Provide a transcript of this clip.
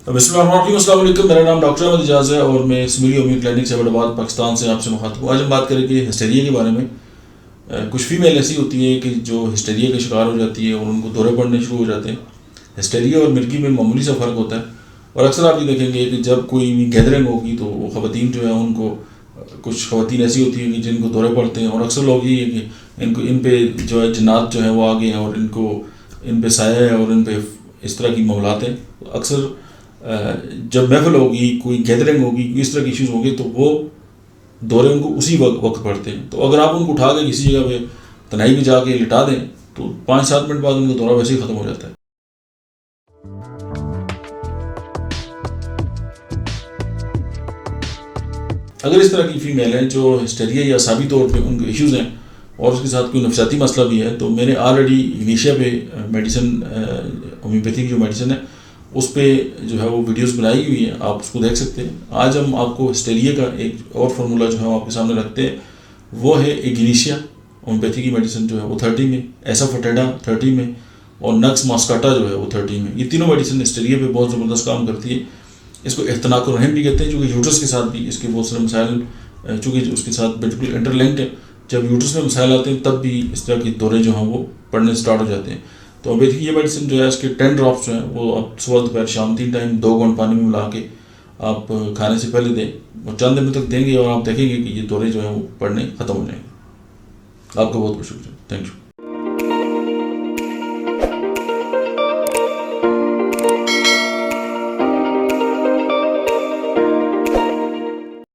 بسم اللہ الرحمن الرحیم، السلام علیکم. میرا نام ڈاکٹر احمد اعجاز ہے اور میں اسمیلی ہومیو کلینک سے آباد پاکستان سے آپ سے مخاطب ہوں. آج ہم بات کریں کہ ہسٹیریا کے بارے میں. کچھ فیمیل ایسی ہوتی ہیں کہ جو ہسٹیریا کا شکار ہو جاتی ہے اور ان کو دورے پڑنے شروع ہو جاتے ہیں. ہسٹیریا اور مرگی میں معمولی سا فرق ہوتا ہے، اور اکثر آپ یہ دیکھیں گے کہ جب کوئی بھی گیدرنگ ہوگی تو وہ خواتین جو ہیں ان کو، کچھ خواتین ایسی ہوتی ہیں کہ جن کو دورے پڑتے ہیں، اور اکثر لوگ یہ ہے کہ ان پہ جو ہے جنات جو ہیں وہ آگے ہیں اور ان پہ سایہ ہے اور ان پہ اس طرح کی معاملات ہیں. اکثر جب محفل ہوگی، کوئی گیدرنگ ہوگی، اس طرح کے ایشوز ہوں گے تو وہ دورے ان کو اسی وقت پڑتے ہیں. تو اگر آپ ان کو اٹھا کے کسی جگہ پہ تنہائی میں جا کے لٹا دیں تو 5-7 منٹ بعد ان کا دورہ ویسے ہی ختم ہو جاتا ہے. اگر اس طرح کی فیمیل ہیں جو ہسٹیریا یا اعصابی طور پہ ان کے ایشوز ہیں اور اس کے ساتھ کوئی نفسیاتی مسئلہ بھی ہے، تو میں نے آلریڈی انیشیا پہ میڈیسن، ہومیوپیتھی کی جو میڈیسن ہے اس پہ جو ہے وہ ویڈیوز بنائی ہوئی ہیں، آپ اس کو دیکھ سکتے ہیں. آج ہم آپ کو ہسٹیریا کا ایک اور فارمولہ جو ہے ہم آپ کے سامنے رکھتے ہیں، وہ ہے ایگنیشیا ہومیوپیتھی کی میڈیسن جو ہے وہ 30 میں، ایسا فٹیڈا 30 میں، اور نکس ماسکاٹا جو ہے وہ 30 میں. یہ تینوں میڈیسن ہسٹیریا پہ بہت زبردست کام کرتی ہے. اس کو اختناق الرحم بھی کہتے ہیں، چونکہ یوٹرس کے ساتھ بھی اس کے بہت سارے مسائل، چونکہ اس کے ساتھ بالکل انٹر لنکڈ ہے. جب یوٹرس میں مسائل آتے ہیں تب بھی اس طرح کے دورے جو ہیں وہ پڑنے اسٹارٹ ہو جاتے ہیں. تو ہومیوپیتھی یہ میڈیسن جو ہے اس کے 10 ڈراپس جو ہیں وہ آپ صبح دوپہر شام 3 ٹائم 2 گھونٹ پانی میں ملا کے آپ کھانے سے پہلے دیں، اور چند دن تک دیں گے اور آپ دیکھیں گے کہ یہ دورے جو ہیں وہ پڑنے ختم ہو جائیں گے. آپ کا بہت بہت شکریہ. Thank you.